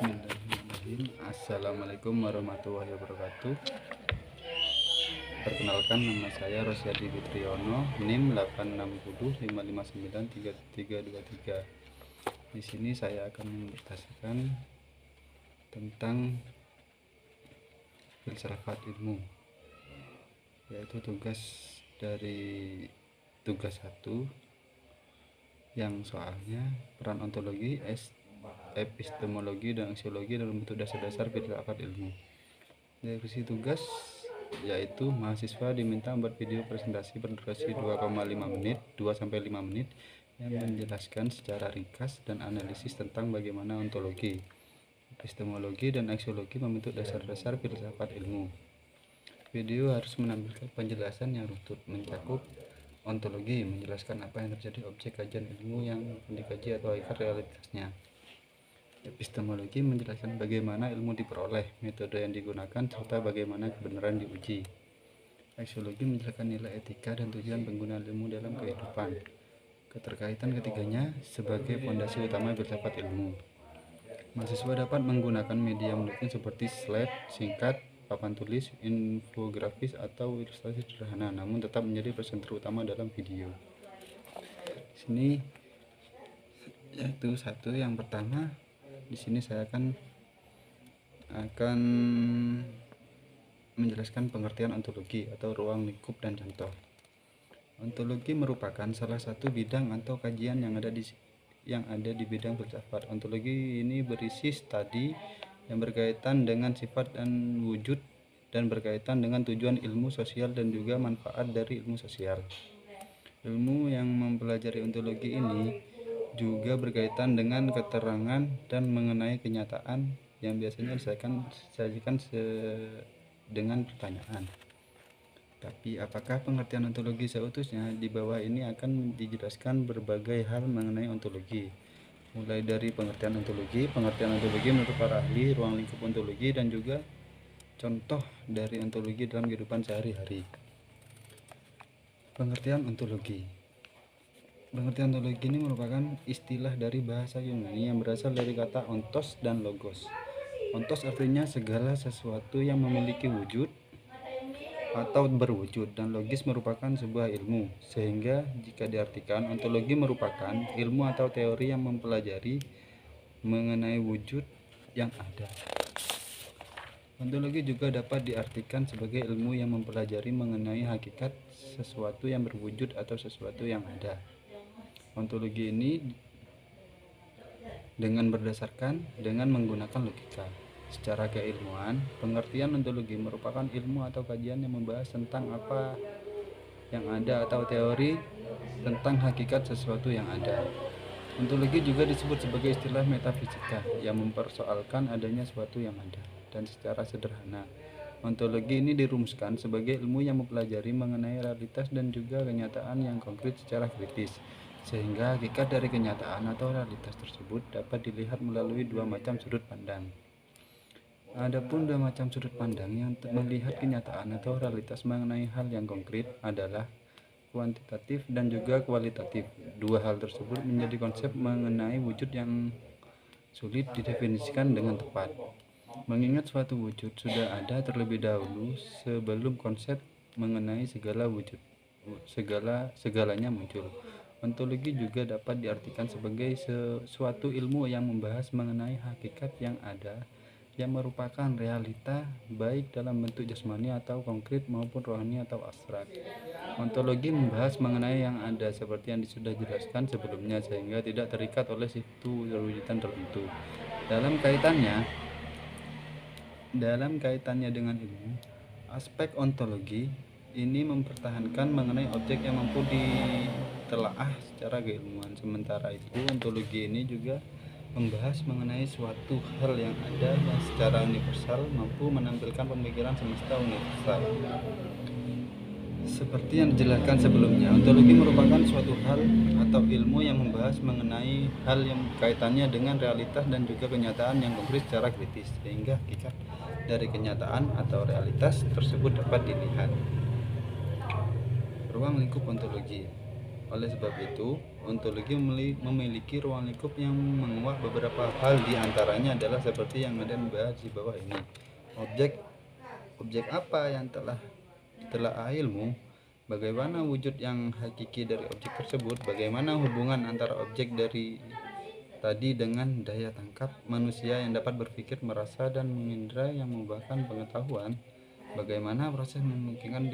Bismillahirrahmanirrahim. Assalamualaikum warahmatullahi wabarakatuh. Perkenalkan, nama saya Rosyadi Fitriono, NIM 86055933323. Di sini saya akan mengisahkan tentang filsafat ilmu, yaitu tugas 1 yang soalnya peran ontologi, epistemologi dan aksiologi dalam bentuk dasar-dasar filsafat ilmu. Deskripsi tugas yaitu mahasiswa diminta membuat video presentasi berdurasi 2,5 menit 2-5 menit yang menjelaskan secara ringkas dan analisis tentang bagaimana ontologi, epistemologi dan aksiologi membentuk dasar-dasar filsafat ilmu. Video harus menampilkan penjelasan yang runtut, mencakup ontologi, menjelaskan apa yang terjadi objek kajian ilmu yang dikaji atau hakikat realitasnya. Epistemologi menjelaskan bagaimana ilmu diperoleh, metode yang digunakan, serta bagaimana kebenaran diuji. Aksiologi menjelaskan nilai etika dan tujuan penggunaan ilmu dalam kehidupan. Keterkaitan ketiganya sebagai fondasi utama filsafat ilmu. Mahasiswa dapat menggunakan media mendukung seperti slide singkat, papan tulis, infografis, atau ilustrasi sederhana, namun tetap menjadi presenter utama dalam video. Di sini yaitu satu yang pertama. Di sini saya akan menjelaskan pengertian ontologi atau ruang lingkup dan contoh. Ontologi merupakan salah satu bidang atau kajian yang ada di bidang filsafat. Ontologi ini berisi studi yang berkaitan dengan sifat dan wujud dan berkaitan dengan tujuan ilmu sosial dan juga manfaat dari ilmu sosial. Ilmu yang mempelajari ontologi ini juga berkaitan dengan keterangan dan mengenai kenyataan yang biasanya disajikan dengan pertanyaan. Tapi apakah pengertian ontologi seutuhnya? Di bawah ini akan dijelaskan berbagai hal mengenai ontologi, mulai dari pengertian ontologi menurut para ahli, ruang lingkup ontologi, dan juga contoh dari ontologi dalam kehidupan sehari-hari. Pengertian ontologi ini merupakan istilah dari bahasa Yunani yang berasal dari kata ontos dan logos. Ontos artinya segala sesuatu yang memiliki wujud atau berwujud, dan logis merupakan sebuah ilmu. Sehingga jika diartikan, ontologi merupakan ilmu atau teori yang mempelajari mengenai wujud yang ada. Ontologi juga dapat diartikan sebagai ilmu yang mempelajari mengenai hakikat sesuatu yang berwujud atau sesuatu yang ada. Ontologi ini dengan menggunakan logika. Secara keilmuan, pengertian ontologi merupakan ilmu atau kajian yang membahas tentang apa yang ada atau teori tentang hakikat sesuatu yang ada. Ontologi juga disebut sebagai istilah metafisika yang mempersoalkan adanya sesuatu yang ada. Dan secara sederhana, ontologi ini dirumuskan sebagai ilmu yang mempelajari mengenai realitas dan juga kenyataan yang konkret secara kritis, sehingga hakikat dari kenyataan atau realitas tersebut dapat dilihat melalui dua macam sudut pandang. Adapun dua macam sudut pandang yang melihat kenyataan atau realitas mengenai hal yang konkret adalah kuantitatif dan juga kualitatif. Dua hal tersebut menjadi konsep mengenai wujud yang sulit didefinisikan dengan tepat. Mengingat suatu wujud sudah ada terlebih dahulu sebelum konsep mengenai segalanya muncul. Ontologi juga dapat diartikan sebagai suatu ilmu yang membahas mengenai hakikat yang ada, yang merupakan realita baik dalam bentuk jasmani atau konkret maupun rohani atau abstrak. Ontologi membahas mengenai yang ada seperti yang sudah dijelaskan sebelumnya, sehingga tidak terikat oleh situ perwujudan tertentu. Dalam kaitannya dengan ilmu, aspek ontologi ini mempertahankan mengenai objek yang mampu ditelaah secara keilmuan. Sementara itu, ontologi ini juga membahas mengenai suatu hal yang ada yang secara universal mampu menampilkan pemikiran semesta universal. Seperti yang dijelaskan sebelumnya, ontologi merupakan suatu hal atau ilmu yang membahas mengenai hal yang kaitannya dengan realitas dan juga kenyataan yang konkret secara kritis, sehingga hakikat dari kenyataan atau realitas tersebut dapat dilihat. Ruang lingkup ontologi. Oleh sebab itu, ontologi memiliki ruang lingkup yang menguak beberapa hal, di antaranya adalah seperti yang ada dibahas di bawah ini. Objek apa yang telah ditelaah ilmu, bagaimana wujud yang hakiki dari objek tersebut, bagaimana hubungan antara objek dari tadi dengan daya tangkap manusia yang dapat berpikir, merasa, dan mengindra yang membuahkan pengetahuan, bagaimana proses memungkinkan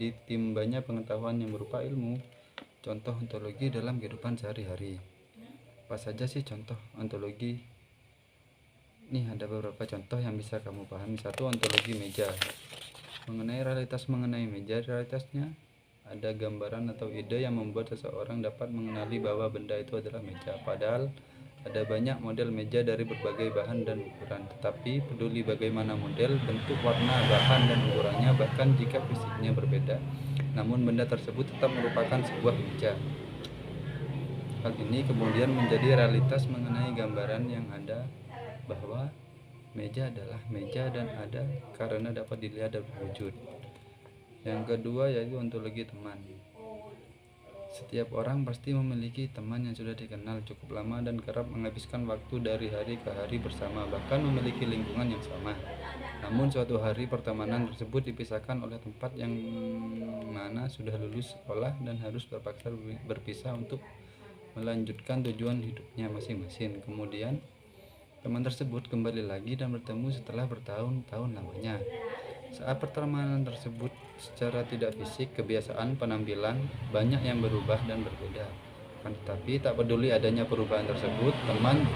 ditimbanya pengetahuan yang berupa ilmu. Contoh ontologi dalam kehidupan sehari-hari. Apa saja sih contoh ontologi? Nih ada beberapa contoh yang bisa kamu pahami. 1. Ontologi meja. Mengenai meja, realitasnya ada gambaran atau ide yang membuat seseorang dapat mengenali bahwa benda itu adalah meja. Padahal ada banyak model meja dari berbagai bahan dan ukuran, tetapi peduli bagaimana model, bentuk, warna, bahan, dan ukurannya, bahkan jika fisiknya berbeda, namun benda tersebut tetap merupakan sebuah meja. Hal ini kemudian menjadi realitas mengenai gambaran yang ada bahwa meja adalah meja dan ada karena dapat dilihat dan berwujud. Yang kedua yaitu ontologi teman. Setiap orang pasti memiliki teman yang sudah dikenal cukup lama dan kerap menghabiskan waktu dari hari ke hari bersama, bahkan memiliki lingkungan yang sama. Namun suatu hari pertemanan tersebut dipisahkan oleh tempat yang mana sudah lulus sekolah dan harus terpaksa berpisah untuk melanjutkan tujuan hidupnya masing-masing. Kemudian teman tersebut kembali lagi dan bertemu setelah bertahun-tahun lamanya. Saat pertemanan tersebut secara tidak fisik, kebiasaan, penampilan banyak yang berubah dan berbeda. Akan tetapi tak peduli adanya perubahan tersebut, teman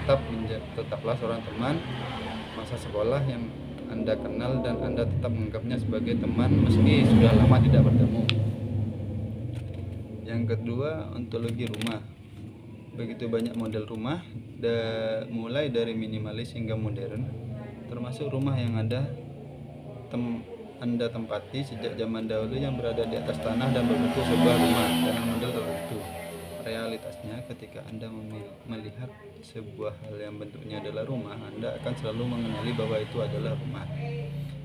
tetaplah seorang teman masa sekolah yang Anda kenal dan Anda tetap menganggapnya sebagai teman meski sudah lama tidak bertemu. Yang kedua, ontologi rumah. Begitu banyak model rumah, mulai dari minimalis hingga modern, termasuk rumah yang Anda tempati sejak zaman dahulu yang berada di atas tanah dan berbentuk sebuah rumah dengan model tertentu. Realitasnya, ketika Anda melihat sebuah hal yang bentuknya adalah rumah, Anda akan selalu mengenali bahwa itu adalah rumah,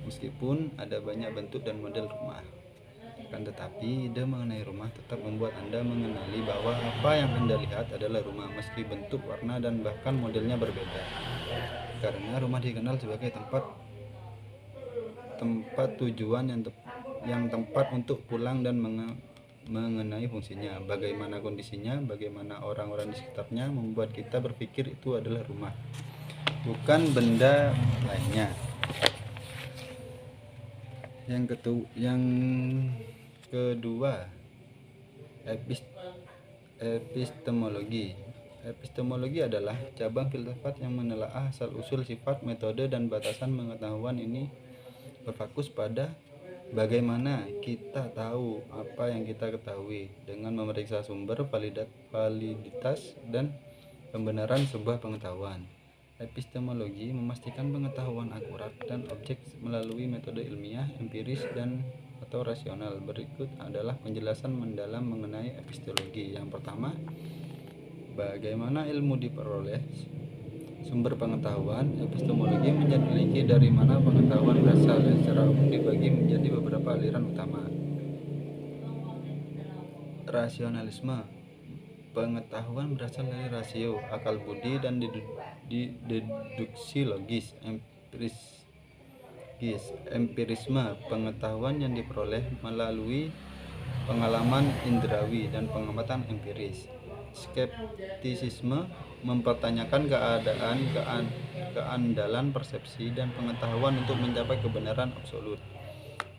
meskipun ada banyak bentuk dan model rumah. Akan tetapi, ide mengenai rumah tetap membuat Anda mengenali bahwa apa yang Anda lihat adalah rumah, meski bentuk, warna, dan bahkan modelnya berbeda. Karena rumah dikenal sebagai tempat tujuan yang tempat untuk pulang dan mengenai fungsinya, bagaimana kondisinya, bagaimana orang-orang di sekitarnya, membuat kita berpikir itu adalah rumah, bukan benda lainnya. Yang kedua, epistemologi. Epistemologi adalah cabang filsafat yang menelaah asal-usul sifat, metode, dan batasan pengetahuan. Ini berfokus pada bagaimana kita tahu apa yang kita ketahui dengan memeriksa sumber, validitas, dan pembenaran sebuah pengetahuan. Epistemologi memastikan pengetahuan akurat dan objek melalui metode ilmiah, empiris, dan atau rasional. Berikut adalah penjelasan mendalam mengenai epistemologi. Yang pertama, bagaimana ilmu diperoleh. Sumber pengetahuan. Epistemologi menyelidiki dari mana pengetahuan berasal dan secara umum dibagi menjadi beberapa aliran utama. Rasionalisme. Pengetahuan berasal dari rasio, akal budi, dan deduksi logis. Empirisme. Pengetahuan yang diperoleh melalui pengalaman indrawi dan pengamatan empiris. Skeptisisme mempertanyakan keandalan persepsi dan pengetahuan untuk mencapai kebenaran absolut.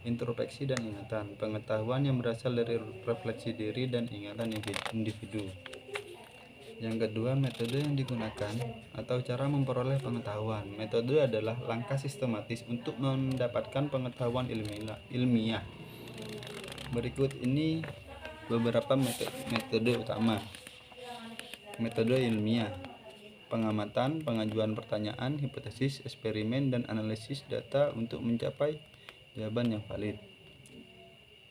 Introspeksi dan ingatan. Pengetahuan yang berasal dari refleksi diri dan ingatan individu. Yang kedua, metode yang digunakan atau cara memperoleh pengetahuan. Metode adalah langkah sistematis untuk mendapatkan pengetahuan ilmiah. Berikut ini beberapa metode utama. Metode ilmiah: pengamatan, pengajuan pertanyaan, hipotesis, eksperimen, dan analisis data untuk mencapai jawaban yang valid.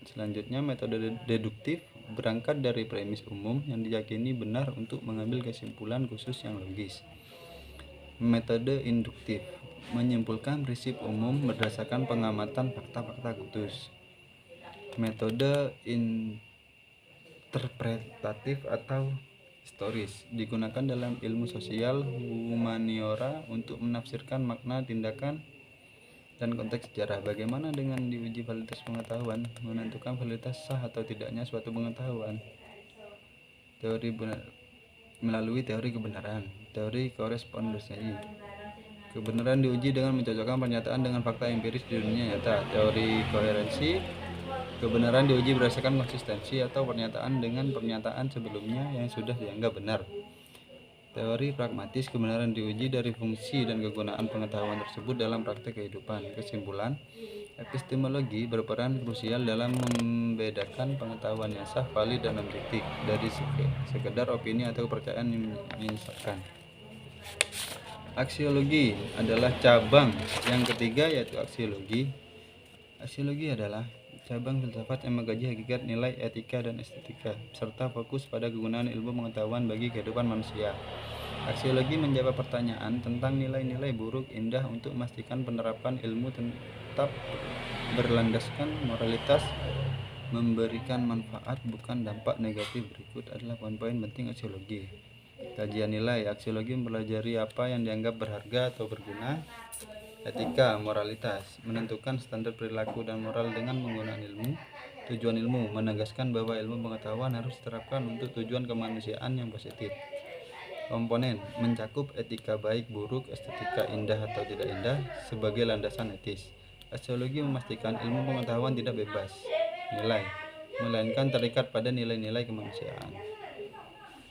Selanjutnya, metode deduktif berangkat dari premis umum yang diyakini benar untuk mengambil kesimpulan khusus yang logis. Metode induktif menyimpulkan prinsip umum berdasarkan pengamatan fakta-fakta khusus. Metode interpretatif atau historis, digunakan dalam ilmu sosial humaniora untuk menafsirkan makna tindakan dan konteks sejarah. Bagaimana dengan diuji validitas pengetahuan, menentukan validitas sah atau tidaknya suatu pengetahuan. Melalui teori kebenaran, teori korespondensi. Kebenaran diuji dengan mencocokkan pernyataan dengan fakta empiris di dunia nyata. Teori koherensi, kebenaran diuji berdasarkan konsistensi atau pernyataan dengan pernyataan sebelumnya yang sudah dianggap benar. Teori pragmatis, kebenaran diuji dari fungsi dan kegunaan pengetahuan tersebut dalam praktek kehidupan. Kesimpulan, epistemologi berperan krusial dalam membedakan pengetahuan yang sah, valid, dan objektif dari sekedar opini atau kepercayaan yang menyesatkan. Aksiologi adalah cabang yang ketiga, yaitu aksiologi. Aksiologi adalah cabang filsafat yang mengkaji hakikat, nilai, etika, dan estetika, serta fokus pada kegunaan ilmu pengetahuan bagi kehidupan manusia. Aksiologi menjawab pertanyaan tentang nilai-nilai buruk indah untuk memastikan penerapan ilmu tetap berlandaskan moralitas, memberikan manfaat bukan dampak negatif. Berikut adalah poin-poin penting aksiologi. Kajian nilai. Aksiologi mempelajari apa yang dianggap berharga atau berguna. Etika, moralitas, menentukan standar perilaku dan moral dengan menggunakan ilmu. Tujuan ilmu, menegaskan bahwa ilmu pengetahuan harus diterapkan untuk tujuan kemanusiaan yang positif. Komponen, mencakup etika baik buruk, estetika indah atau tidak indah sebagai landasan etis. Aksiologi memastikan ilmu pengetahuan tidak bebas nilai, melainkan terikat pada nilai-nilai kemanusiaan.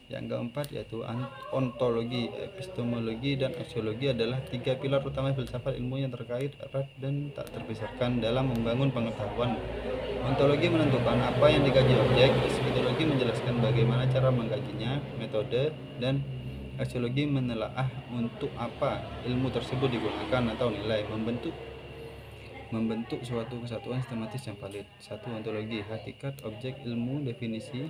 Yang keempat yaitu ontologi. Epistemologi dan aksiologi adalah tiga pilar utama filsafat ilmu yang terkait erat dan tak terpisahkan dalam membangun pengetahuan. Ontologi menentukan apa yang dikaji objek, epistemologi menjelaskan bagaimana cara mengkajinya, metode, dan aksiologi menelaah untuk apa ilmu tersebut digunakan atau nilai, membentuk suatu kesatuan sistematis yang valid. 1. Ontologi, hakikat objek ilmu, definisi.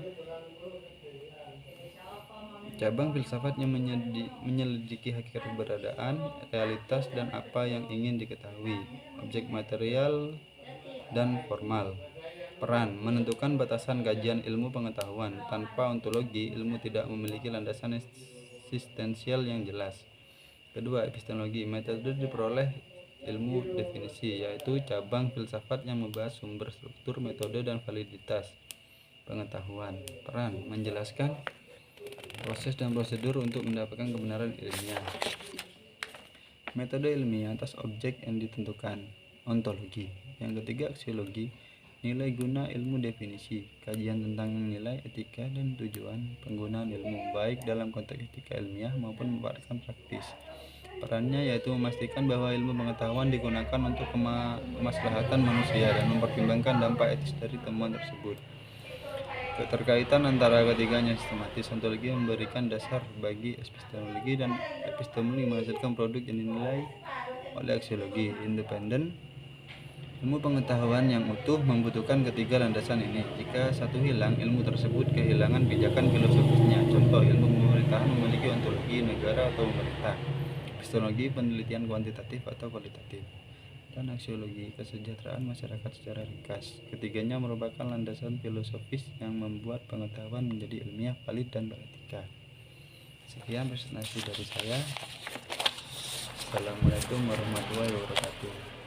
Cabang filsafat yang menyelidiki hakikat keberadaan, realitas, dan apa yang ingin diketahui. Objek material dan formal. Peran, menentukan batasan kajian ilmu pengetahuan. Tanpa ontologi, ilmu tidak memiliki landasan eksistensial yang jelas. Kedua, epistemologi, metode diperoleh ilmu definisi, yaitu cabang filsafat yang membahas sumber, struktur, metode, dan validitas pengetahuan. Peran, menjelaskan proses dan prosedur untuk mendapatkan kebenaran ilmiah. Metode ilmiah atas objek yang ditentukan. Ontologi. Yang ketiga, aksiologi, nilai guna ilmu, definisi, kajian tentang nilai, etika, dan tujuan penggunaan ilmu, baik dalam konteks etika ilmiah maupun mempraktikkan praktis. Perannya yaitu memastikan bahwa ilmu pengetahuan digunakan untuk kemaslahatan manusia dan mempertimbangkan dampak etis dari temuan tersebut. Keterkaitan antara ketiganya sistematis. Ontologi memberikan dasar bagi epistemologi dan epistemologi menghasilkan produk yang dinilai oleh aksiologi. Independen. Ilmu pengetahuan yang utuh membutuhkan ketiga landasan ini. Jika satu hilang, ilmu tersebut kehilangan pijakan filosofisnya. Contoh, ilmu pemerintahan memiliki ontologi negara atau pemerintah. Epistemologi penelitian kuantitatif atau kualitatif. Dan aksiologi kesejahteraan masyarakat secara ringkas. Ketiganya merupakan landasan filosofis yang membuat pengetahuan menjadi ilmiah, valid, dan beretika. Sekian presentasi dari saya. Assalamualaikum warahmatullahi wabarakatuh.